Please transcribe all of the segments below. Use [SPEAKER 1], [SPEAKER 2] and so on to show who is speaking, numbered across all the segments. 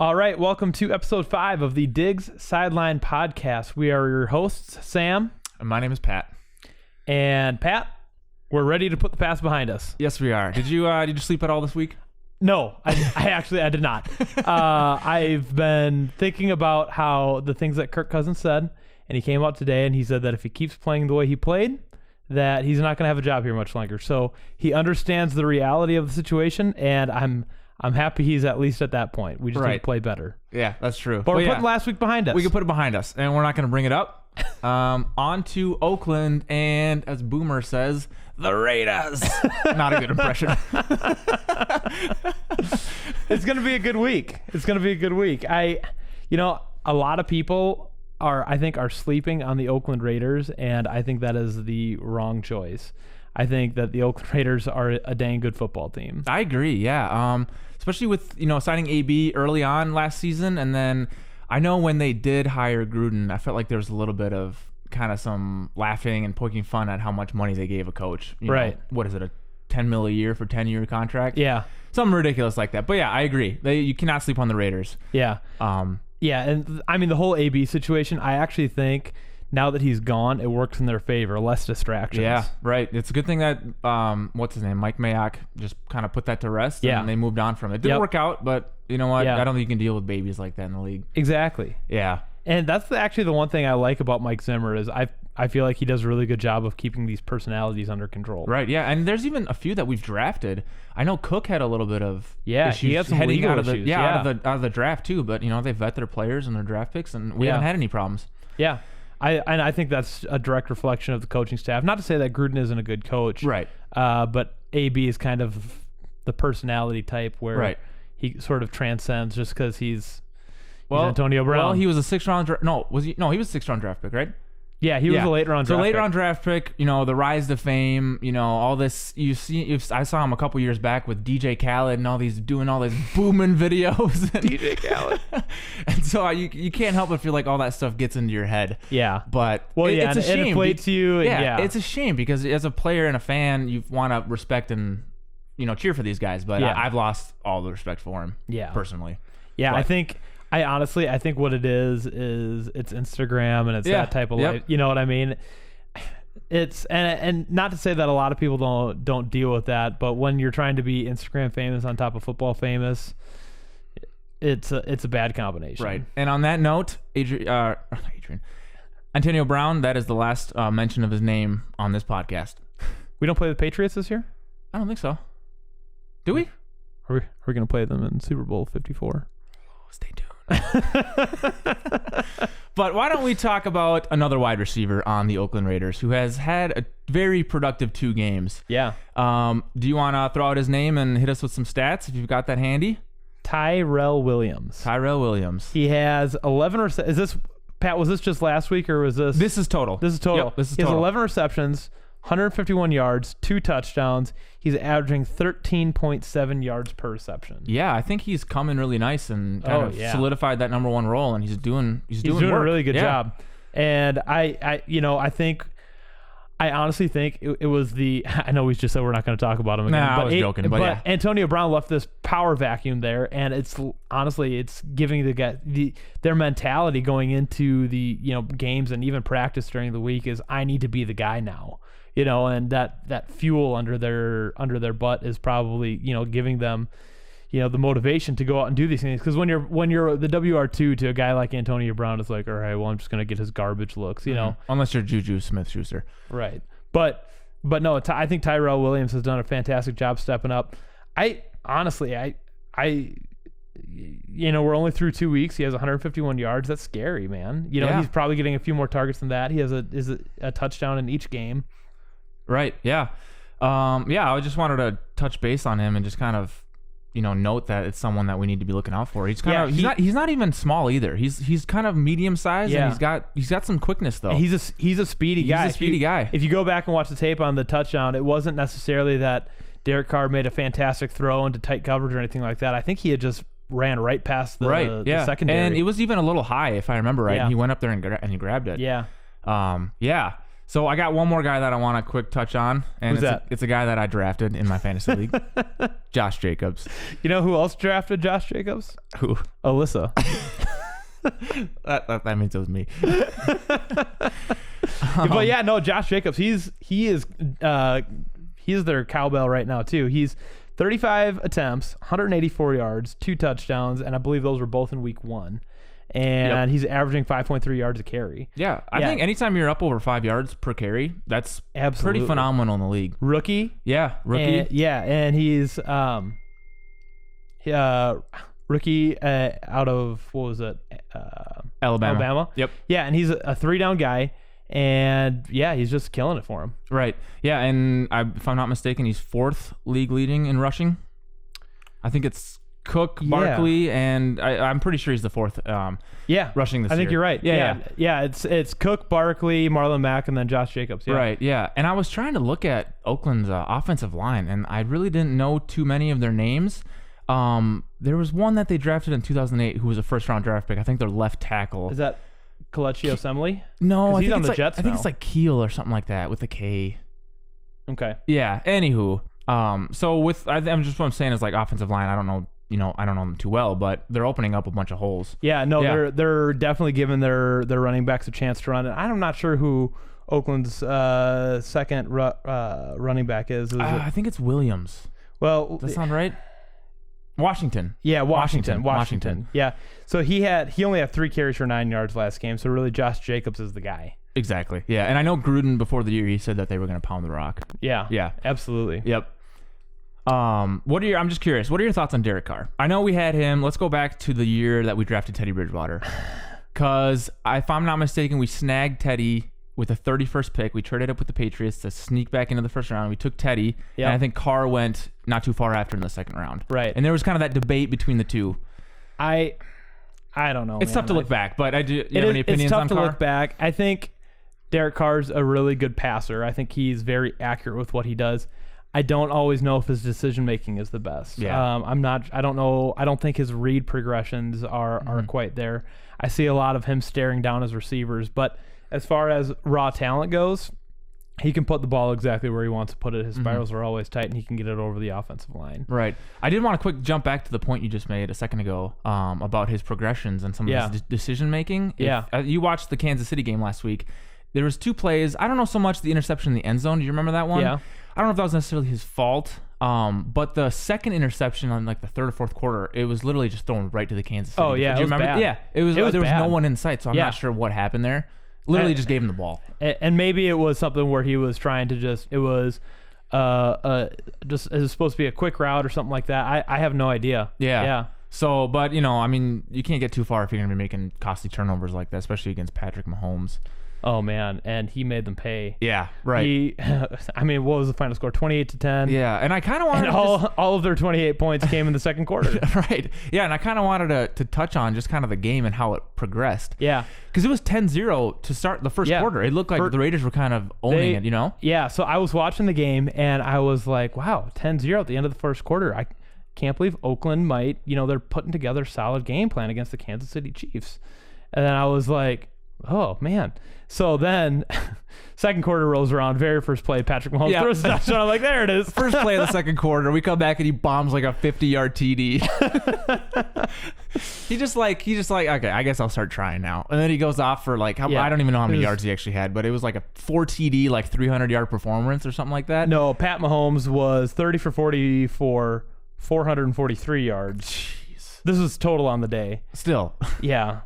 [SPEAKER 1] All right, welcome to episode 5 of the Diggs Sideline Podcast. We are your hosts, Sam.
[SPEAKER 2] And my name is Pat.
[SPEAKER 1] And Pat, we're ready to put the past behind us.
[SPEAKER 2] Yes, we are. Did you sleep at all this week?
[SPEAKER 1] No, I did not. I've been thinking about how the things that Kirk Cousins said, and he came out today and he said that if he keeps playing the way he played, that he's not going to have a job here much longer. So he understands the reality of the situation, and I'm happy he's at least at that point. We just need to play better.
[SPEAKER 2] Yeah, that's true.
[SPEAKER 1] But we're putting last week behind us.
[SPEAKER 2] We can put it behind us, and we're not going to bring it up. On to Oakland, and as Boomer says, the Raiders. Not a good impression.
[SPEAKER 1] It's going to be a good week. A lot of people are sleeping on the Oakland Raiders, and I think that is the wrong choice. I think that the Oakland Raiders are a dang good football team.
[SPEAKER 2] I agree, yeah. Especially with, signing AB early on last season, and then I know when they did hire Gruden, I felt like there was a little bit of kind of some laughing and poking fun at how much money they gave a coach.
[SPEAKER 1] Right.
[SPEAKER 2] What is it, a $10 million a year for a 10-year contract?
[SPEAKER 1] Yeah.
[SPEAKER 2] Something ridiculous like that. But yeah, I agree. You cannot sleep on the Raiders.
[SPEAKER 1] Yeah. Yeah, and I mean, the whole AB situation, I actually think now that he's gone, it works in their favor. Less distractions.
[SPEAKER 2] Yeah, right. It's a good thing that, what's his name, Mike Mayock, just kind of put that to rest.
[SPEAKER 1] Yeah.
[SPEAKER 2] And they moved on from it. It didn't work out, but you know what?
[SPEAKER 1] Yeah.
[SPEAKER 2] I don't think you can deal with babies like that in the league.
[SPEAKER 1] Exactly.
[SPEAKER 2] Yeah.
[SPEAKER 1] And that's actually the one thing I like about Mike Zimmer is I feel like he does a really good job of keeping these personalities under control.
[SPEAKER 2] Right, yeah. And there's even a few that we've drafted. I know Cook had a little bit of issues
[SPEAKER 1] he had some
[SPEAKER 2] heading
[SPEAKER 1] legal
[SPEAKER 2] out of the
[SPEAKER 1] issues.
[SPEAKER 2] out of the draft too, but they vet their players and their draft picks, and we haven't had any problems.
[SPEAKER 1] Yeah. I think that's a direct reflection of the coaching staff. Not to say that Gruden isn't a good coach.
[SPEAKER 2] Right.
[SPEAKER 1] But AB is kind of the personality type where he sort of transcends just because he's Antonio Brown.
[SPEAKER 2] Well, he was a 6th round he was a 6th round draft pick, right?
[SPEAKER 1] Yeah, he was a late round draft pick.
[SPEAKER 2] So late round draft pick, the rise to fame, all this. I saw him a couple years back with DJ Khaled and all these booming videos.
[SPEAKER 1] DJ Khaled.
[SPEAKER 2] And so you can't help but feel like all that stuff gets into your head.
[SPEAKER 1] Yeah.
[SPEAKER 2] But
[SPEAKER 1] it's a shame. It inflates you.
[SPEAKER 2] Yeah, it's a shame because as a player and a fan, you want to respect and cheer for these guys. But I've lost all the respect for him. Yeah. Personally.
[SPEAKER 1] Yeah, but I honestly think what it is it's Instagram and it's that type of life. You know what I mean? It's and not to say that a lot of people don't deal with that, but when you're trying to be Instagram famous on top of football famous, it's a bad combination.
[SPEAKER 2] Right. And on that note, Antonio Brown, that is the last mention of his name on this podcast.
[SPEAKER 1] We don't play the Patriots this year?
[SPEAKER 2] I don't think so. Do we?
[SPEAKER 1] Are we going to play them in Super Bowl 54?
[SPEAKER 2] Stay tuned. But why don't we talk about another wide receiver on the Oakland Raiders who has had a very productive 2 games.
[SPEAKER 1] Yeah.
[SPEAKER 2] Do you want to throw out his name and hit us with some stats if you've got that handy?
[SPEAKER 1] Tyrell Williams.
[SPEAKER 2] He
[SPEAKER 1] has 11 receptions. Is this, Pat, was this just last week or was this?
[SPEAKER 2] This is total.
[SPEAKER 1] This is total.
[SPEAKER 2] Yep, this is
[SPEAKER 1] he
[SPEAKER 2] total.
[SPEAKER 1] has 11 receptions, 151 yards, 2 touchdowns. He's averaging 13.7 yards per reception.
[SPEAKER 2] Yeah, I think he's coming really nice and kind of solidified that number 1 role, and he's doing work.
[SPEAKER 1] A really good job. And I honestly think it was I know we just said we're not going to talk about him again.
[SPEAKER 2] I was joking, but yeah.
[SPEAKER 1] Antonio Brown left this power vacuum there, and it's giving the guy their mentality going into the games and even practice during the week is I need to be the guy now. And that fuel under their butt is probably giving them the motivation to go out and do these things, because when you're the WR2 to a guy like Antonio Brown, it's like, all right, well, I'm just gonna get his garbage looks,
[SPEAKER 2] unless you're Juju Smith-Schuster,
[SPEAKER 1] right? But no, I think Tyrell Williams has done a fantastic job stepping up. I honestly we're only through 2 weeks. He has 151 yards. That's scary, man. He's probably getting a few more targets than that. He has a touchdown in each game.
[SPEAKER 2] Right. Yeah. I just wanted to touch base on him and just kind of, note that it's someone that we need to be looking out for. He's he's not even small either. He's kind of medium sized, and he's got some quickness though.
[SPEAKER 1] He's a speedy guy.
[SPEAKER 2] He's a speedy guy.
[SPEAKER 1] If you go back and watch the tape on the touchdown, it wasn't necessarily that Derek Carr made a fantastic throw into tight coverage or anything like that. I think he had just ran right past the secondary.
[SPEAKER 2] And it was even a little high, if I remember right. Yeah. He went up there and he grabbed it.
[SPEAKER 1] Yeah.
[SPEAKER 2] So I got one more guy that I want to quick touch on, and
[SPEAKER 1] Who's that?
[SPEAKER 2] It's a guy that I drafted in my fantasy league, Josh Jacobs.
[SPEAKER 1] You know who else drafted Josh Jacobs?
[SPEAKER 2] Who?
[SPEAKER 1] Alyssa.
[SPEAKER 2] that means it was me.
[SPEAKER 1] But yeah, no, Josh Jacobs. He's their cowbell right now too. He's 35 attempts, 184 yards, 2 touchdowns, and I believe those were both in week 1. And he's averaging 5.3 yards a carry.
[SPEAKER 2] Yeah, I think anytime you're up over 5 yards per carry, that's
[SPEAKER 1] absolutely
[SPEAKER 2] pretty phenomenal in the league.
[SPEAKER 1] Rookie.
[SPEAKER 2] Yeah, rookie.
[SPEAKER 1] And he's rookie out of, what was it?
[SPEAKER 2] Alabama. Yep.
[SPEAKER 1] Yeah, and he's a 3-down guy. And yeah, he's just killing it for him.
[SPEAKER 2] Right. Yeah, and if I'm not mistaken, he's 4th league leading in rushing. I think it's Cook, Barkley, and I'm pretty sure he's the 4th. Rushing this year.
[SPEAKER 1] I think you're right. Yeah. It's Cook, Barkley, Marlon Mack, and then Josh Jacobs. Yeah.
[SPEAKER 2] Right. Yeah. And I was trying to look at Oakland's offensive line, and I really didn't know too many of their names. There was one that they drafted in 2008 who was a 1st-round draft pick. I think their left tackle.
[SPEAKER 1] Is that Kelechi Osemele?
[SPEAKER 2] No,
[SPEAKER 1] he's on the Jets
[SPEAKER 2] I think it's like Keel or something like that with a K.
[SPEAKER 1] Okay.
[SPEAKER 2] Yeah. Anywho, so I'm just what I'm saying is like offensive line. I don't know them too well, but they're opening up a bunch of holes.
[SPEAKER 1] Yeah. No, they're definitely giving their running backs a chance to run. And I'm not sure who Oakland's second running back is.
[SPEAKER 2] I think it's Williams.
[SPEAKER 1] Well,
[SPEAKER 2] does that sound right? Washington.
[SPEAKER 1] Yeah, Washington. Yeah. So he only had 3 carries for 9 yards last game. So really, Josh Jacobs is the guy.
[SPEAKER 2] Exactly. Yeah, and I know Gruden before the year he said that they were going to pound the rock.
[SPEAKER 1] Yeah. Yeah. Absolutely.
[SPEAKER 2] Yep. I'm just curious. What are your thoughts on Derek Carr? I know we had him. Let's go back to the year that we drafted Teddy Bridgewater. Because if I'm not mistaken, we snagged Teddy with the 31st pick. We traded up with the Patriots to sneak back into the 1st round. We took Teddy, and I think Carr went not too far after in the 2nd round.
[SPEAKER 1] Right.
[SPEAKER 2] And there was kind of that debate between the two.
[SPEAKER 1] I don't know.
[SPEAKER 2] It's tough to look back, but do you have any opinions on Carr?
[SPEAKER 1] It's tough to look back. I think Derek Carr's a really good passer. I think he's very accurate with what he does. I don't always know if his decision making is the best.
[SPEAKER 2] Yeah.
[SPEAKER 1] I don't know. I don't think his read progressions are quite there. I see a lot of him staring down his receivers, but as far as raw talent goes, he can put the ball exactly where he wants to put it. His spirals are always tight, and he can get it over the offensive line.
[SPEAKER 2] Right. I did want to quick jump back to the point you just made a second ago about his progressions and some of his decision making. You watched the Kansas City game last week. There was 2 plays. I don't know so much the interception in the end zone. Do you remember that one?
[SPEAKER 1] Yeah.
[SPEAKER 2] I don't know if that was necessarily his fault, but the second interception on like the 3rd or 4th quarter, it was literally just thrown right to the Kansas City.
[SPEAKER 1] Oh yeah,
[SPEAKER 2] Do you remember?
[SPEAKER 1] Bad.
[SPEAKER 2] Yeah, there was no one in sight, so I'm not sure what happened there. Literally just gave him the ball.
[SPEAKER 1] And maybe it was something where he was trying to it was supposed to be a quick route or something like that. I have no idea.
[SPEAKER 2] Yeah. So, but I mean, you can't get too far if you're going to be making costly turnovers like that, especially against Patrick Mahomes.
[SPEAKER 1] Oh man, and he made them pay.
[SPEAKER 2] Yeah, right.
[SPEAKER 1] I mean, what was the final score? 28-10.
[SPEAKER 2] Yeah, and I kind of wanted
[SPEAKER 1] all of their 28 points came in the 2nd quarter.
[SPEAKER 2] Right. Yeah, and I kind of wanted to touch on just kind of the game and how it progressed.
[SPEAKER 1] Yeah,
[SPEAKER 2] because it was 10-0 to start the first quarter. It looked like the Raiders were kind of owning it.
[SPEAKER 1] Yeah. So I was watching the game and I was like, wow, 10-0 at the end of the first quarter. I can't believe Oakland might. They're putting together a solid game plan against the Kansas City Chiefs. And then I was like, oh man. So then 2nd quarter rolls around, very first play, Patrick Mahomes throws a touchdown. I'm like, there it is.
[SPEAKER 2] First play of the 2nd quarter, we come back and he bombs like a 50-yard TD. He just like, okay, I guess I'll start trying now. And then he goes off for like, I don't even know how many yards he actually had, but it was like a 4 TD, like 300-yard performance or something like that.
[SPEAKER 1] No, Pat Mahomes was 30 for 40 for 443 yards.
[SPEAKER 2] Jeez.
[SPEAKER 1] This was total on the day.
[SPEAKER 2] Still.
[SPEAKER 1] Yeah.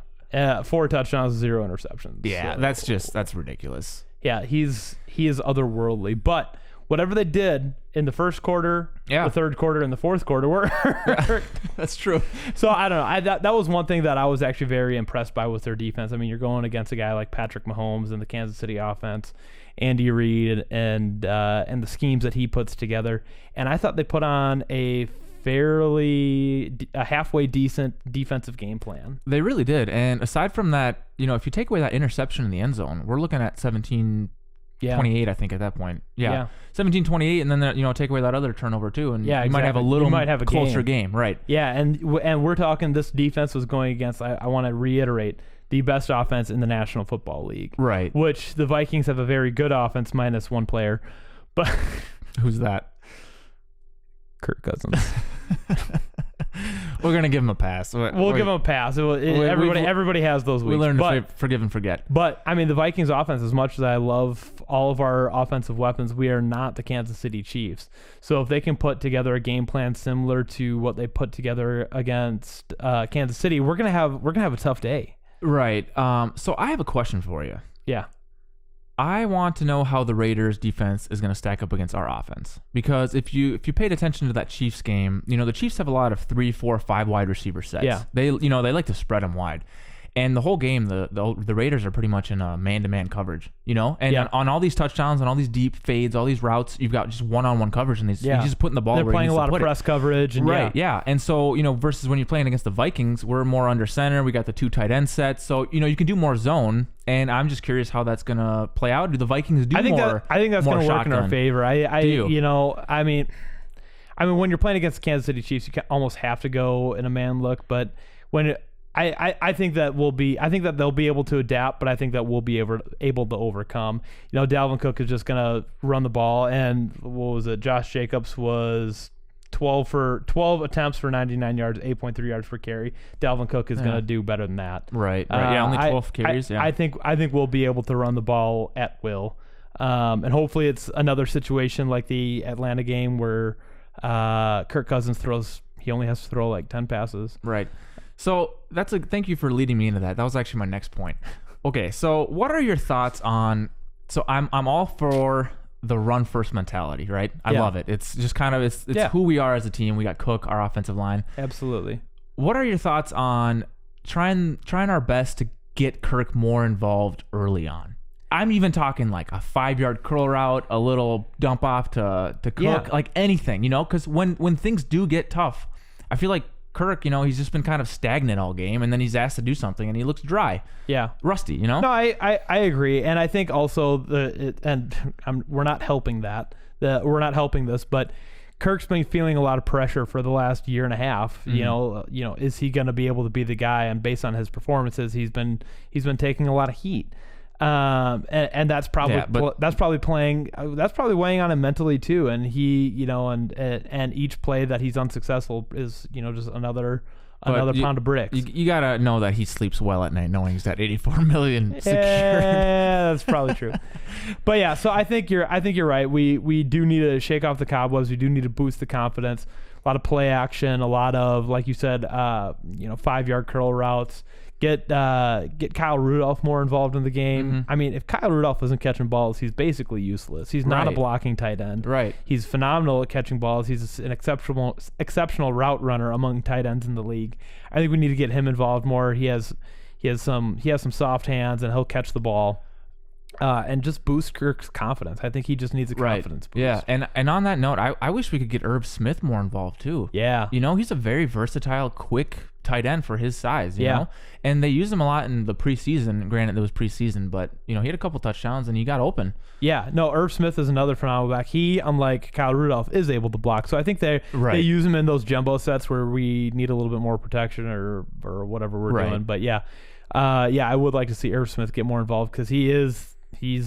[SPEAKER 1] 4 touchdowns, 0 interceptions.
[SPEAKER 2] Yeah, so, that's ridiculous.
[SPEAKER 1] Yeah, he is otherworldly. But whatever they did in the 1st quarter, the 3rd quarter, and the 4th quarter worked.
[SPEAKER 2] That's true.
[SPEAKER 1] So I don't know. That was one thing that I was actually very impressed by with their defense. I mean, you're going against a guy like Patrick Mahomes and the Kansas City offense, Andy Reid, and the schemes that he puts together. And I thought they put on a halfway decent defensive game plan.
[SPEAKER 2] They really did. And aside from that, if you take away that interception in the end zone, we're looking at 17-28, I think, at that point. Yeah. 17-28, and then take away that other turnover too, and you might have a closer game. Right.
[SPEAKER 1] Yeah, and we're talking this defense was going against, I want to reiterate, the best offense in the National Football League.
[SPEAKER 2] Right.
[SPEAKER 1] Which the Vikings have a very good offense minus one player. But
[SPEAKER 2] who's that?
[SPEAKER 1] Kirk Cousins.
[SPEAKER 2] We're gonna give him a pass.
[SPEAKER 1] We'll give him a pass. Everybody has those weeks.
[SPEAKER 2] We learn to forgive and forget.
[SPEAKER 1] But I mean, the Vikings offense, as much as I love all of our offensive weapons, we are not the Kansas City Chiefs. So if they can put together a game plan similar to what they put together against Kansas City, we're gonna have a tough day.
[SPEAKER 2] Right. So I have a question for you.
[SPEAKER 1] Yeah.
[SPEAKER 2] I want to know how the Raiders defense is going to stack up against our offense, because if you paid attention to that Chiefs game, the Chiefs have a lot of 3, 4, 5 wide receiver sets.
[SPEAKER 1] Yeah.
[SPEAKER 2] They like to spread them wide. And the whole game, the Raiders are pretty much in a man-to-man coverage, and on all these touchdowns and all these deep fades, all these routes, you've got just one-on-one coverage, and you're just putting the ball.
[SPEAKER 1] They're
[SPEAKER 2] where
[SPEAKER 1] playing
[SPEAKER 2] you
[SPEAKER 1] a lot of press coverage, and
[SPEAKER 2] right, yeah. And so versus when you're playing against the Vikings, we're more under center. We got the 2 tight end sets, so you can do more zone. And I'm just curious how that's gonna play out. Do the Vikings do more?
[SPEAKER 1] I think that's gonna work in our favor.
[SPEAKER 2] Do you?
[SPEAKER 1] I mean, when you're playing against the Kansas City Chiefs, you almost have to go in a man look, but when I think that they'll be able to adapt, but I think that we'll be able to overcome. Dalvin Cook is just gonna run the ball, and what was it? Josh Jacobs was 12 attempts for 99 yards, 8.3 yards per carry. Dalvin Cook is gonna do better than that.
[SPEAKER 2] Right. Yeah, only 12 carries.
[SPEAKER 1] I think we'll be able to run the ball at will, and hopefully it's another situation like the Atlanta game where Kirk Cousins he only has to throw like 10 passes.
[SPEAKER 2] Right. So thank you for leading me into that. That was actually my next point. Okay, so what are your thoughts on? So I'm all for the run first mentality, right? I love it. It's just kind of it's who we are as a team. We got Cook, our offensive line.
[SPEAKER 1] Absolutely.
[SPEAKER 2] What are your thoughts on trying our best to get Kirk more involved early on? I'm even talking like a 5-yard curl route, a little dump off to Cook, like anything, because when things do get tough, I feel like Kirk, he's just been kind of stagnant all game, and then he's asked to do something, and he looks dry, rusty, No,
[SPEAKER 1] I agree, and I think also we're not helping we're not helping this, but Kirk's been feeling a lot of pressure for the last year and a half. Mm-hmm. Is he going to be able to be the guy? And based on his performances, he's been taking a lot of heat. And that's probably weighing on him mentally too. And he, and each play that he's unsuccessful is, just another pound of bricks.
[SPEAKER 2] You gotta know that he sleeps well at night, knowing he's got $84 million secured.
[SPEAKER 1] Yeah, that's probably true. But yeah, so I think you're right. We do need to shake off the cobwebs. We do need to boost the confidence. A lot of play action, a lot of, like you said, 5-yard curl routes. Get Kyle Rudolph more involved in the game.
[SPEAKER 2] Mm-hmm.
[SPEAKER 1] I mean, if Kyle Rudolph isn't catching balls, he's basically useless. He's not a blocking tight end.
[SPEAKER 2] Right.
[SPEAKER 1] He's phenomenal at catching balls. He's an exceptional route runner among tight ends in the league. I think we need to get him involved more. He has some soft hands, and he'll catch the ball. And just boost Kirk's confidence. I think he just needs a confidence boost.
[SPEAKER 2] Yeah, and on that note, I wish we could get Herb Smith more involved too.
[SPEAKER 1] Yeah.
[SPEAKER 2] He's a very versatile, quick tight end for his size, you know? And they used him a lot in the preseason. Granted, it was preseason, but, he had a couple touchdowns and he got open.
[SPEAKER 1] Yeah. No, Herb Smith is another phenomenal back. He, unlike Kyle Rudolph, is able to block. So I think they use him in those jumbo sets where we need a little bit more protection or whatever we're doing. But I would like to see Herb Smith get more involved because he's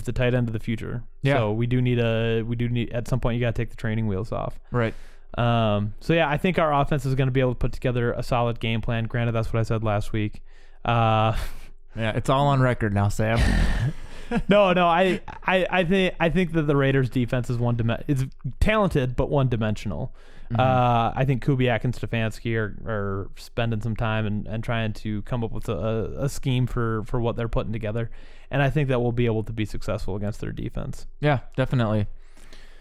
[SPEAKER 1] the tight end of the future.
[SPEAKER 2] Yeah.
[SPEAKER 1] So we do need at some point you got to take the training wheels off.
[SPEAKER 2] Right.
[SPEAKER 1] I think our offense is going to be able to put together a solid game plan. Granted, that's what I said last week.
[SPEAKER 2] Yeah, it's all on record now, Sam.
[SPEAKER 1] No, I think that the Raiders defense is it's talented but one-dimensional. Mm-hmm. I think Kubiak and Stefanski are spending some time and trying to come up with a scheme for what they're putting together. And I think that we'll be able to be successful against their defense.
[SPEAKER 2] Yeah, definitely.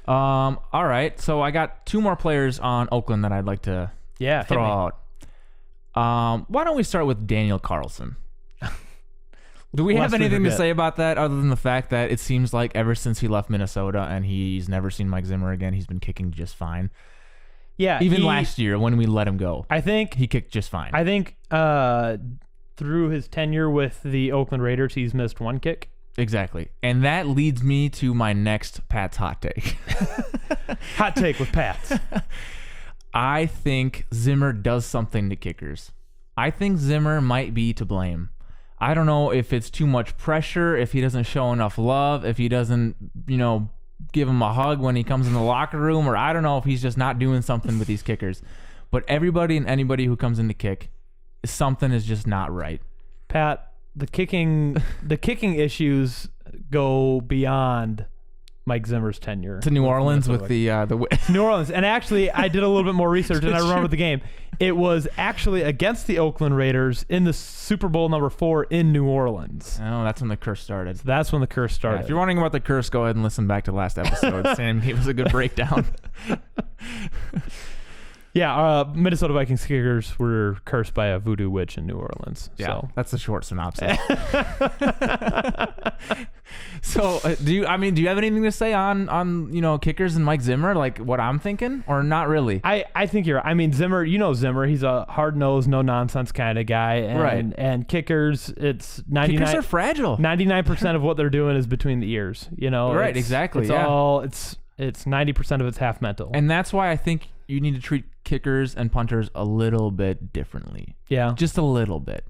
[SPEAKER 2] All right. So I got 2 more players on Oakland that I'd like to throw out. Why don't we start with Daniel Carlson? Do we have anything to say about that other than the fact that it seems like ever since he left Minnesota and he's never seen Mike Zimmer again, he's been kicking just fine?
[SPEAKER 1] Yeah.
[SPEAKER 2] Even last year when we let him go,
[SPEAKER 1] I think
[SPEAKER 2] he kicked just fine.
[SPEAKER 1] I think through his tenure with the Oakland Raiders, he's missed 1 kick.
[SPEAKER 2] Exactly. And that leads me to my next Pat's hot take.
[SPEAKER 1] Hot take with Pat's.
[SPEAKER 2] I think Zimmer does something to kickers. I think Zimmer might be to blame. I don't know if it's too much pressure, if he doesn't show enough love, if he doesn't, give him a hug when he comes in the locker room, or I don't know if he's just not doing something with these kickers. But everybody and anybody who comes in to kick, something is just not right.
[SPEAKER 1] Pat, the kicking issues go beyond Mike Zimmer's tenure
[SPEAKER 2] to New Orleans with the
[SPEAKER 1] New Orleans. And actually, I did a little bit more research, and I remember the game. It was actually against the Oakland Raiders in the Super Bowl #4 in New Orleans.
[SPEAKER 2] Oh, that's when the curse started.
[SPEAKER 1] So that's when the curse started.
[SPEAKER 2] Yeah, if you're wondering about the curse, go ahead and listen back to the last episode. Sam gave us a good breakdown.
[SPEAKER 1] Yeah, Minnesota Vikings kickers were cursed by a voodoo witch in New Orleans.
[SPEAKER 2] Yeah,
[SPEAKER 1] so.
[SPEAKER 2] That's the short synopsis. So, do you have anything to say on kickers and Mike Zimmer, like what I'm thinking, or not really?
[SPEAKER 1] I think you're. I mean, Zimmer. Zimmer. He's a hard nosed, no nonsense kind of guy. And,
[SPEAKER 2] right.
[SPEAKER 1] And kickers, it's 99.
[SPEAKER 2] Kickers are fragile. 99%
[SPEAKER 1] of what they're doing is between the ears.
[SPEAKER 2] Right. Exactly.
[SPEAKER 1] It's all. It's 90% of it's half mental.
[SPEAKER 2] And that's why I think you need to treat kickers and punters a little bit differently.
[SPEAKER 1] Yeah.
[SPEAKER 2] Just a little bit.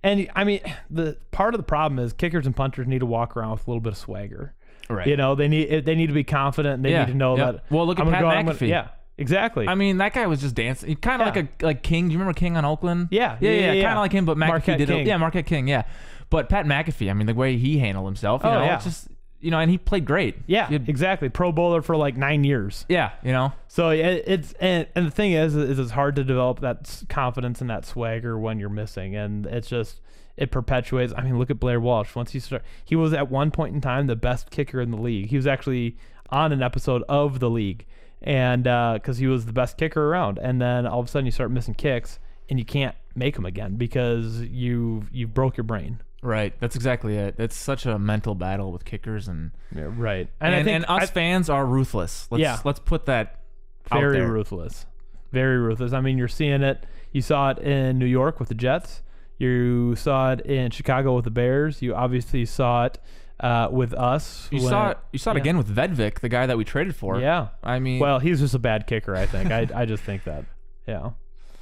[SPEAKER 1] And I mean, the part of the problem is kickers and punters need to walk around with a little bit of swagger.
[SPEAKER 2] Right.
[SPEAKER 1] They need to be confident. And they need to know that.
[SPEAKER 2] Well, look at Pat McAfee.
[SPEAKER 1] Yeah. Exactly.
[SPEAKER 2] I mean, that guy was just dancing. He kind of like King. Do you remember King on Oakland?
[SPEAKER 1] Yeah.
[SPEAKER 2] Kind of like him, but McAfee
[SPEAKER 1] Marquette
[SPEAKER 2] did
[SPEAKER 1] King.
[SPEAKER 2] it. Yeah, Marquette King. Yeah. But Pat McAfee, I mean, the way he handled himself, it's just. And he played great.
[SPEAKER 1] Yeah, exactly. Pro bowler for like 9 years.
[SPEAKER 2] Yeah,
[SPEAKER 1] So and the thing is it's hard to develop that confidence and that swagger when you're missing, and it perpetuates. I mean, look at Blair Walsh. Once he was at one point in time the best kicker in the league. He was actually on an episode of The League, and because he was the best kicker around, and then all of a sudden you start missing kicks, and you can't make them again because you broke your brain.
[SPEAKER 2] Right, that's exactly it. It's such a mental battle with kickers, and
[SPEAKER 1] right,
[SPEAKER 2] and us fans are ruthless. Let's put that
[SPEAKER 1] very
[SPEAKER 2] out there.
[SPEAKER 1] ruthless, very ruthless. I mean, you're seeing it. You saw it in New York with the Jets. You saw it in Chicago with the Bears. You obviously saw it with us.
[SPEAKER 2] You saw it again with Vedvik, the guy that we traded for.
[SPEAKER 1] Yeah,
[SPEAKER 2] I mean,
[SPEAKER 1] well, he's just a bad kicker. I think. I just think that. Yeah.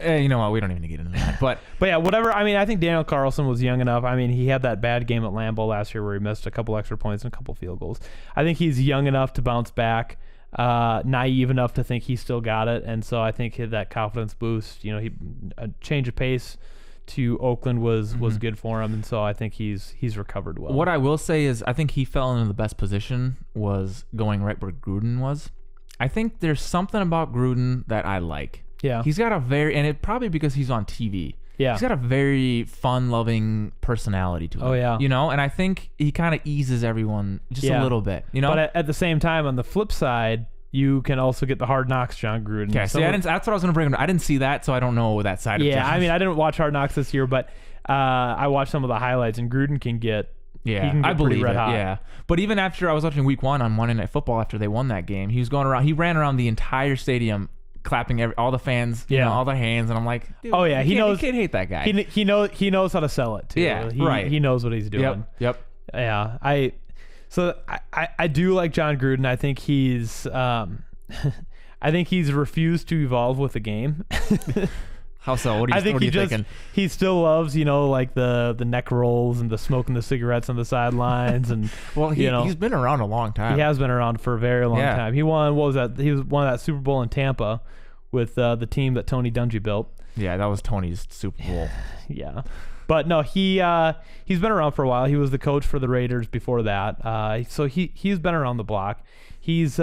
[SPEAKER 2] You know what? We don't even get into that. But
[SPEAKER 1] yeah, whatever. I mean, I think Daniel Carlson was young enough. I mean, he had that bad game at Lambeau last year where he missed a couple extra points and a couple field goals. I think he's young enough to bounce back, naive enough to think he still got it, and so I think that confidence boost. A change of pace to Oakland was good for him, and so I think he's recovered well.
[SPEAKER 2] What I will say is, I think he fell into the best position was going right where Gruden was. I think there's something about Gruden that I like.
[SPEAKER 1] Yeah.
[SPEAKER 2] He's got and it probably because he's on TV.
[SPEAKER 1] Yeah.
[SPEAKER 2] He's got a very fun-loving personality to him.
[SPEAKER 1] Oh, yeah.
[SPEAKER 2] And I think he kind of eases everyone just a little bit,
[SPEAKER 1] But at the same time, on the flip side, you can also get the Hard Knocks John Gruden.
[SPEAKER 2] Okay, that's what I was going to bring up. I didn't see that, so I don't know that side of it.
[SPEAKER 1] Yeah, I mean, I didn't watch Hard Knocks this year, but I watched some of the highlights, and Gruden can get...
[SPEAKER 2] Yeah, I believe it. Yeah, but even after I was watching Week 1 on Monday Night Football after they won that game, he was going around. He ran around the entire stadium, clapping all the fans, all their hands, and I'm like, dude,
[SPEAKER 1] oh yeah, he knows.
[SPEAKER 2] You can't hate that guy.
[SPEAKER 1] He knows how to sell it too.
[SPEAKER 2] Yeah, right.
[SPEAKER 1] He knows what he's doing.
[SPEAKER 2] Yep.
[SPEAKER 1] Yeah, I do like John Gruden. I think he's refused to evolve with the game.
[SPEAKER 2] How so? What are you thinking?
[SPEAKER 1] He still loves, like the neck rolls and the smoking the cigarettes on the sidelines, and
[SPEAKER 2] well, he's been around a long time.
[SPEAKER 1] He has been around for a very long time. He won. What was that? He won that Super Bowl in Tampa with the team that Tony Dungy built.
[SPEAKER 2] Yeah, that was Tony's Super Bowl.
[SPEAKER 1] Yeah, but no, he's been around for a while. He was the coach for the Raiders before that. So he's been around the block. He's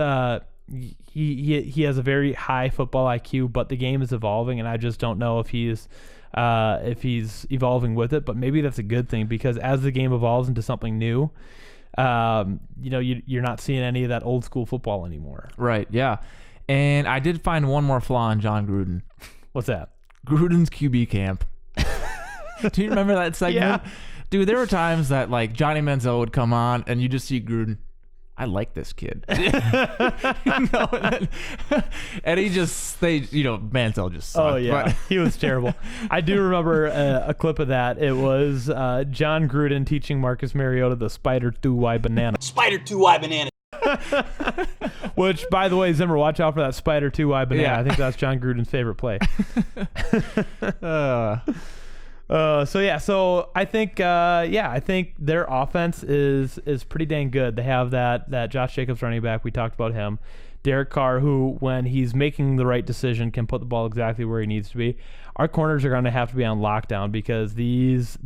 [SPEAKER 1] he has a very high football IQ, but the game is evolving, and I just don't know if he's evolving with it. But maybe that's a good thing, because as the game evolves into something new, you're not seeing any of that old school football anymore.
[SPEAKER 2] Right. Yeah. And I did find one more flaw in John Gruden.
[SPEAKER 1] What's that?
[SPEAKER 2] Gruden's QB camp. Do you remember that segment?
[SPEAKER 1] Yeah.
[SPEAKER 2] Dude, there were times that like Johnny Manziel would come on and you just see Gruden. I like this kid. And Manziel just sucked.
[SPEAKER 1] Oh, yeah. He was terrible. I do remember a clip of that. It was John Gruden teaching Marcus Mariota the Spider 2Y banana.
[SPEAKER 3] Spider 2Y banana.
[SPEAKER 1] Which, by the way, Zimmer, watch out for that Spider 2Y banana.
[SPEAKER 2] Yeah.
[SPEAKER 1] I think that's John Gruden's favorite play. So I think I think their offense is pretty dang good. They have that Josh Jacobs running back. We talked about him. Derek Carr, who when he's making the right decision can put the ball exactly where he needs to be. Our corners are going to have to be on lockdown because this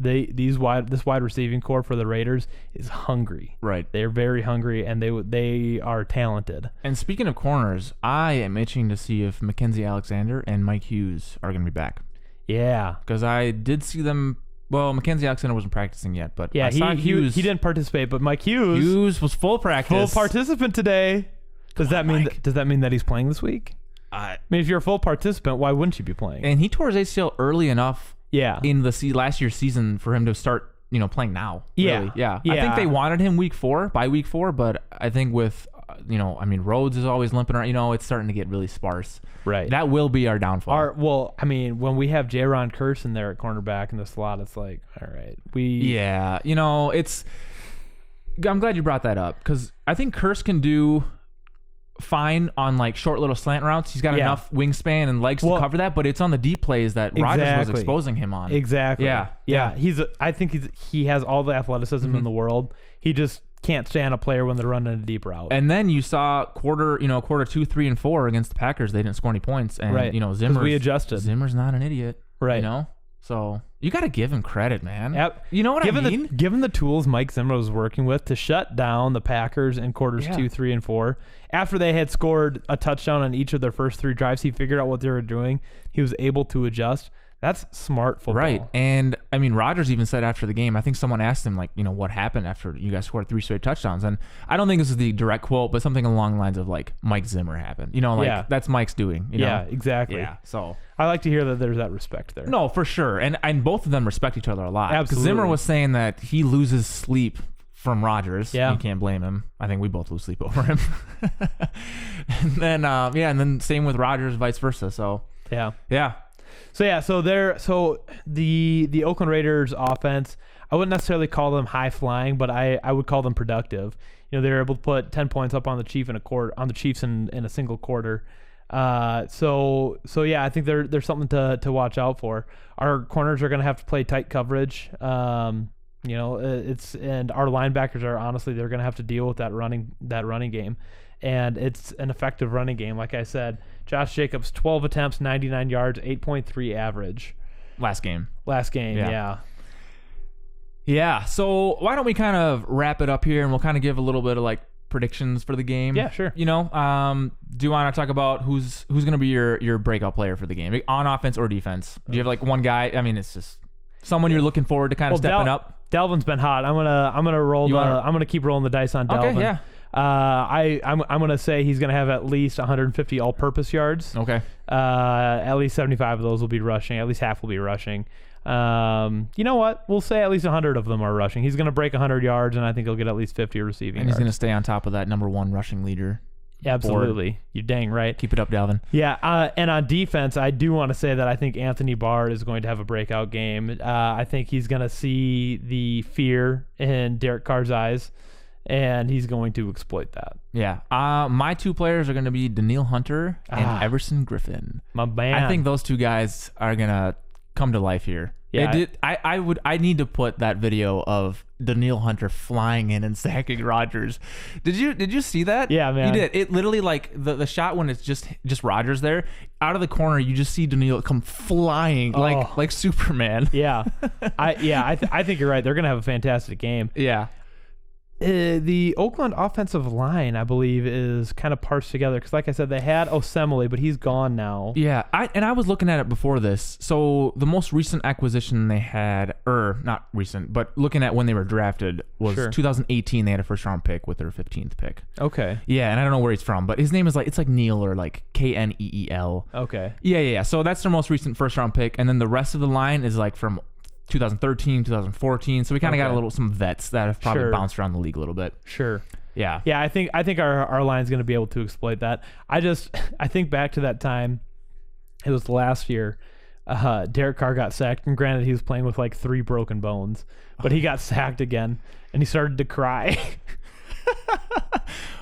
[SPEAKER 1] wide receiving core for the Raiders is hungry.
[SPEAKER 2] Right.
[SPEAKER 1] They're very hungry and they are talented.
[SPEAKER 2] And speaking of corners, I am itching to see if Mackenzie Alexander and Mike Hughes are going to be back.
[SPEAKER 1] Yeah.
[SPEAKER 2] Because I did see them. Well, Mackenzie Alexander wasn't practicing yet, but
[SPEAKER 1] yeah,
[SPEAKER 2] I saw Hughes.
[SPEAKER 1] He didn't participate, but Mike Hughes
[SPEAKER 2] was full practice.
[SPEAKER 1] Full participant today. Does that mean that he's playing this week? I mean, if you're a full participant, why wouldn't you be playing?
[SPEAKER 2] And he tore his ACL early enough in the last year's season for him to start, playing now.
[SPEAKER 1] Yeah.
[SPEAKER 2] Really. Yeah. I think they wanted him by week 4, but I think with, Rhodes is always limping around. It's starting to get really sparse.
[SPEAKER 1] Right.
[SPEAKER 2] That will be our downfall.
[SPEAKER 1] When we have Jaron Curson there at cornerback in the slot, it's like, all right.
[SPEAKER 2] I'm glad you brought that up because I think Curse can do fine on like short little slant routes. He's got enough wingspan and legs to cover that, but it's on the deep plays that Rodgers was exposing him on.
[SPEAKER 1] Exactly.
[SPEAKER 2] Yeah.
[SPEAKER 1] I think he has all the athleticism in the world. He just can't stand a player when they're running a deep route.
[SPEAKER 2] And then you saw quarter 2, 3, and 4 against the Packers. They didn't score any points. And
[SPEAKER 1] we adjusted.
[SPEAKER 2] Zimmer's not an idiot.
[SPEAKER 1] Right.
[SPEAKER 2] So you got to give him credit, man.
[SPEAKER 1] Yep.
[SPEAKER 2] You know what I mean?
[SPEAKER 1] Given the tools Mike Zimmer was working with to shut down the Packers in quarters 2, 3, and 4, after they had scored a touchdown on each of their first 3 drives, he figured out what they were doing. He was able to adjust. That's smart football.
[SPEAKER 2] Right. And, Rodgers even said after the game, I think someone asked him, what happened after you guys scored 3 straight touchdowns? And I don't think this is the direct quote, but something along the lines of, Mike Zimmer happened. That's Mike's doing.
[SPEAKER 1] Yeah, exactly.
[SPEAKER 2] Yeah, so...
[SPEAKER 1] I like to hear that there's that respect there.
[SPEAKER 2] No, for sure. And both of them respect each other a lot.
[SPEAKER 1] Absolutely.
[SPEAKER 2] Because Zimmer was saying that he loses sleep from Rodgers.
[SPEAKER 1] Yeah.
[SPEAKER 2] You can't blame him. I think we both lose sleep over him. and then same with Rodgers, vice versa. So,
[SPEAKER 1] yeah. So the Oakland Raiders offense, I wouldn't necessarily call them high flying, but I would call them productive. They're able to put 10 points up on the Chiefs in a single quarter. I think there's something to watch out for. Our corners are going to have to play tight coverage. And our linebackers are they're going to have to deal with that running game. And it's an effective running game. Like I said, Josh Jacobs, 12 attempts, 99 yards, 8.3 average.
[SPEAKER 2] Last game.
[SPEAKER 1] Yeah.
[SPEAKER 2] Yeah. So why don't we kind of wrap it up here and we'll kind of give a little bit of predictions for the game.
[SPEAKER 1] Yeah, sure.
[SPEAKER 2] Do you want to talk about who's going to be your breakout player for the game on offense or defense? Do you have one guy? It's just someone you're looking forward to kind of stepping up.
[SPEAKER 1] Dalvin's been hot. I'm gonna keep rolling the dice on Dalvin.
[SPEAKER 2] Okay, yeah.
[SPEAKER 1] I'm gonna say he's gonna have at least 150 all-purpose yards.
[SPEAKER 2] Okay.
[SPEAKER 1] At least 75 of those will be rushing. At least half will be rushing. You know what? We'll say at least 100 of them are rushing. He's going to break 100 yards, and I think he'll get at least 50 receiving
[SPEAKER 2] And
[SPEAKER 1] yards.
[SPEAKER 2] He's going to stay on top of that number 1 rushing leader.
[SPEAKER 1] Absolutely. Board. You're dang right.
[SPEAKER 2] Keep it up, Dalvin.
[SPEAKER 1] Yeah, and on defense, I do want to say that I think Anthony Barr is going to have a breakout game. I think he's going to see the fear in Derek Carr's eyes, and he's going to exploit that.
[SPEAKER 2] Yeah. My 2 players are going to be Danielle Hunter and Everson Griffin.
[SPEAKER 1] My man.
[SPEAKER 2] I think those 2 guys are going to come to life here.
[SPEAKER 1] Yeah,
[SPEAKER 2] I need to put that video of Danielle Hunter flying in and sacking Rodgers. Did you see that?
[SPEAKER 1] Yeah, man.
[SPEAKER 2] You did. It literally the shot when it's just Rodgers there, out of the corner, you just see Danielle come flying like Superman.
[SPEAKER 1] Yeah. I think you're right. They're gonna have a fantastic game.
[SPEAKER 2] Yeah.
[SPEAKER 1] The Oakland offensive line, I believe, is kind of parsed together because, like I said, they had Osemele, but he's gone now.
[SPEAKER 2] Yeah, I was looking at it before this. So the most recent acquisition they had, or not recent, but looking at when they were drafted, was 2018. They had a first-round pick with their 15th pick.
[SPEAKER 1] Okay.
[SPEAKER 2] Yeah, and I don't know where he's from, but his name is it's like Neil or Kneel.
[SPEAKER 1] Okay.
[SPEAKER 2] Yeah. So that's their most recent first-round pick, and then the rest of the line is from 2013, 2014. So we kind of got some vets that have probably bounced around the league a little bit.
[SPEAKER 1] Sure.
[SPEAKER 2] Yeah.
[SPEAKER 1] Yeah, I think our line's going to be able to exploit that. I think back to that time. It was last year. Derek Carr got sacked, and granted, he was playing with 3 broken bones, but he got sacked again, and he started to cry.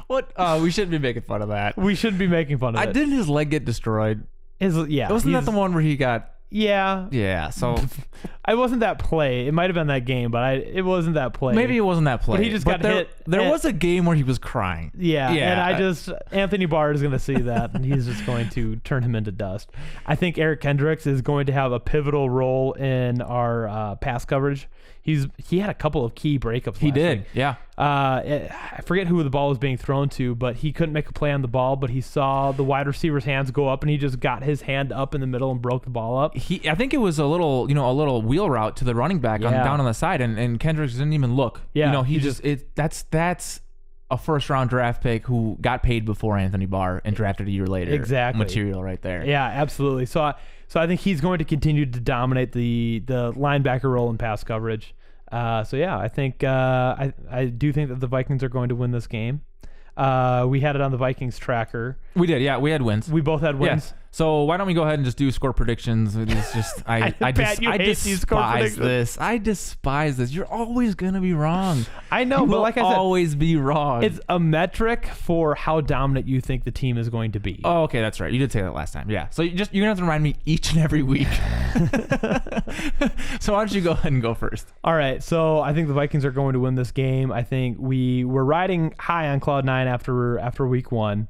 [SPEAKER 2] What? We shouldn't be making fun of that.
[SPEAKER 1] We shouldn't be making fun of it.
[SPEAKER 2] Didn't his leg get destroyed?
[SPEAKER 1] Yeah.
[SPEAKER 2] Wasn't that the one where he got?
[SPEAKER 1] Yeah.
[SPEAKER 2] Yeah. So
[SPEAKER 1] I wasn't that play. It might have been that game, but it wasn't that play.
[SPEAKER 2] maybe it wasn't that play.
[SPEAKER 1] But he just got hit.
[SPEAKER 2] There was a game where he was crying.
[SPEAKER 1] Yeah. And Anthony Barr is going to see that, and he's just going to turn him into dust. I think Eric Kendricks is going to have a pivotal role in our pass coverage. He had a couple of key breakups.
[SPEAKER 2] He did,
[SPEAKER 1] week.
[SPEAKER 2] yeah.
[SPEAKER 1] I forget who the ball was being thrown to, but he couldn't make a play on the ball. But he saw the wide receiver's hands go up, and he just got his hand up in the middle and broke the ball up.
[SPEAKER 2] I think it was a little wheel route to the running back down on the side, and Kendricks didn't even look.
[SPEAKER 1] Yeah,
[SPEAKER 2] that's a first round draft pick who got paid before Anthony Barr and drafted a year later.
[SPEAKER 1] Exactly,
[SPEAKER 2] material right there.
[SPEAKER 1] Yeah, absolutely. So I think he's going to continue to dominate the linebacker role in pass coverage. I think I do think that the Vikings are going to win this game. We had it on the Vikings tracker.
[SPEAKER 2] We did, yeah. We had wins.
[SPEAKER 1] We both had wins.
[SPEAKER 2] Yeah. So why don't we go ahead and just do score predictions? It's just I despise this. I despise this. You're always gonna be wrong.
[SPEAKER 1] I know, but like I said,
[SPEAKER 2] always be wrong.
[SPEAKER 1] It's a metric for how dominant you think the team is going to be.
[SPEAKER 2] Oh, okay, that's right. You did say that last time. Yeah. So you're gonna have to remind me each and every week. So why don't you go ahead and go first?
[SPEAKER 1] All right. So I think the Vikings are going to win this game. I think we were riding high on cloud nine after week one.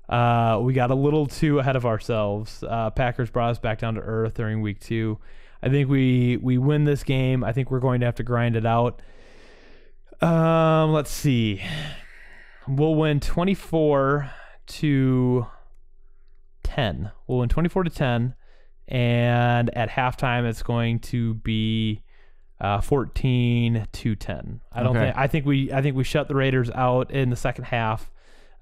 [SPEAKER 1] We got a little too ahead of ourselves. Packers brought us back down to earth during week two. I think we win this game. I think we're going to have to grind it out. Let's see. We'll win 24-10. We'll win 24-10, and at halftime it's going to be 14-10. I think we shut the Raiders out in the second half.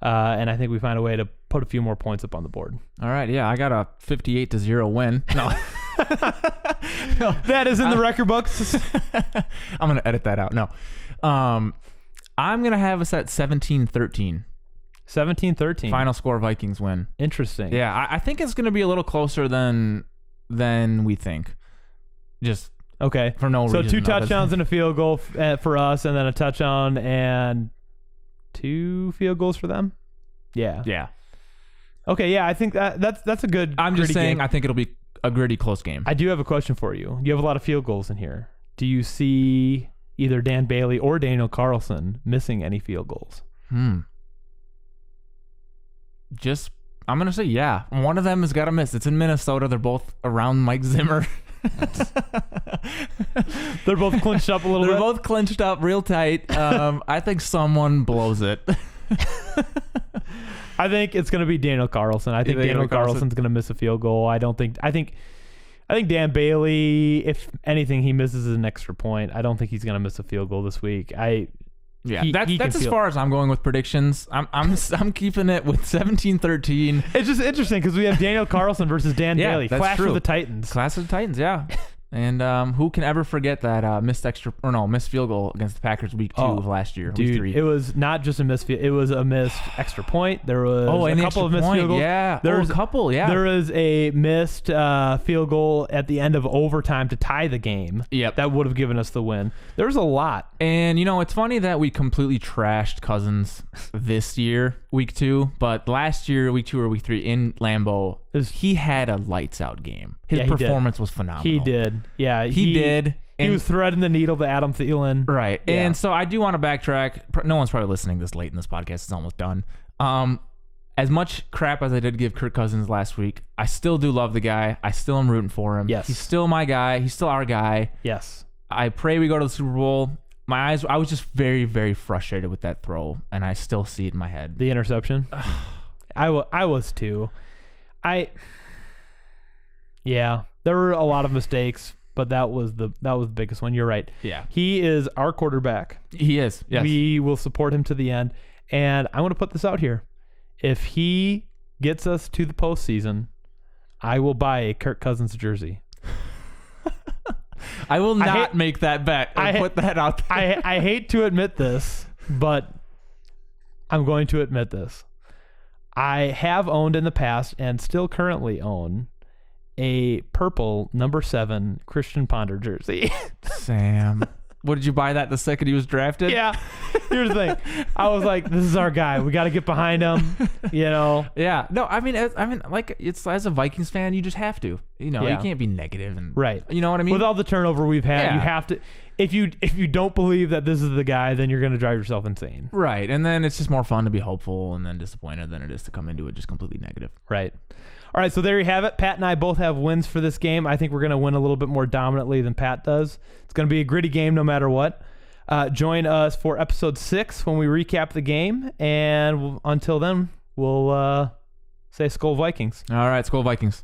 [SPEAKER 1] And I think we find a way to put a few more points up on the board.
[SPEAKER 2] All right, yeah, I got a 58-0 win. No,
[SPEAKER 1] that is in the record books.
[SPEAKER 2] I'm gonna edit that out. No, I'm gonna have us at 17-13.
[SPEAKER 1] 17-13.
[SPEAKER 2] Final score: Vikings win.
[SPEAKER 1] Interesting.
[SPEAKER 2] Yeah, I think it's gonna be a little closer than we think. Just
[SPEAKER 1] okay
[SPEAKER 2] for no reason.
[SPEAKER 1] So 2 touchdowns and a field goal for us, and then a touchdown and 2 field goals for them. Yeah. Okay. Yeah, I think that's a good.
[SPEAKER 2] I'm just saying.
[SPEAKER 1] Game.
[SPEAKER 2] I think it'll be a gritty, close game.
[SPEAKER 1] I do have a question for you. You have a lot of field goals in here. Do you see either Dan Bailey or Daniel Carlson missing any field goals?
[SPEAKER 2] I'm gonna say yeah. One of them has got to miss. It's in Minnesota. They're both around Mike Zimmer.
[SPEAKER 1] They're both clinched up a little bit.
[SPEAKER 2] They're both clinched up real tight. I think someone blows it.
[SPEAKER 1] I think it's going to be Daniel Carlson. I think Daniel Carlson's going to miss a field goal. I think Dan Bailey, if anything, he misses an extra point. I don't think he's going to miss a field goal this week. That's
[SPEAKER 2] as far as I'm going with predictions. I'm keeping it with 17-13.
[SPEAKER 1] It's just interesting because we have Daniel Carlson versus Dan Bailey.
[SPEAKER 2] Clash
[SPEAKER 1] for the Titans.
[SPEAKER 2] Clash of the Titans, yeah. And who can ever forget that missed field goal against the Packers week 2 of last year?
[SPEAKER 1] Dude,
[SPEAKER 2] week 3.
[SPEAKER 1] It was not just a missed field. It was a missed extra point. There was a couple of missed field goals.
[SPEAKER 2] Yeah, there was a couple. Yeah,
[SPEAKER 1] there was a missed field goal at the end of overtime to tie the game.
[SPEAKER 2] Yep,
[SPEAKER 1] that would have given us the win. There was a lot.
[SPEAKER 2] And it's funny that we completely trashed Cousins this year, week 2, but last year, week 2 or week 3 in Lambeau, he had a lights out game. His performance was phenomenal.
[SPEAKER 1] He did. Yeah,
[SPEAKER 2] he did.
[SPEAKER 1] He was threading the needle to Adam Thielen.
[SPEAKER 2] Right. Yeah. And so I do want to backtrack. No one's probably listening this late in this podcast. It's almost done. As much crap as I did give Kirk Cousins last week, I still do love the guy. I still am rooting for him.
[SPEAKER 1] Yes.
[SPEAKER 2] He's still my guy. He's still our guy.
[SPEAKER 1] Yes.
[SPEAKER 2] I pray we go to the Super Bowl. I was just very, very frustrated with that throw, and I still see it in my head.
[SPEAKER 1] The interception? I was too. Yeah, there were a lot of mistakes, but that was the biggest one. You're right.
[SPEAKER 2] Yeah.
[SPEAKER 1] He is our quarterback.
[SPEAKER 2] He is. Yes.
[SPEAKER 1] We will support him to the end. And I want to put this out here. If he gets us to the postseason, I will buy a Kirk Cousins jersey.
[SPEAKER 2] I will not make that bet. Put that out there.
[SPEAKER 1] I hate to admit this, but I'm going to admit this. I have owned in the past and still currently own a purple number 7 Christian Ponder jersey.
[SPEAKER 2] Sam, What did you buy that the second he was drafted?
[SPEAKER 1] Yeah. Here's the thing. I was like, this is our guy. We got to get behind him.
[SPEAKER 2] Yeah. No, I mean, like, it's as a Vikings fan, you just have to. You can't be negative and
[SPEAKER 1] right.
[SPEAKER 2] You know what I mean?
[SPEAKER 1] With all the turnover we've had, you have to. If you don't believe that this is the guy, then you're going to drive yourself insane.
[SPEAKER 2] Right. And then it's just more fun to be hopeful and then disappointed than it is to come into it just completely negative.
[SPEAKER 1] Right. All right, so there you have it. Pat and I both have wins for this game. I think we're going to win a little bit more dominantly than Pat does. It's going to be a gritty game no matter what. Join us for episode 6 when we recap the game. And until then, we'll say Skol Vikings.
[SPEAKER 2] All right, Skol Vikings.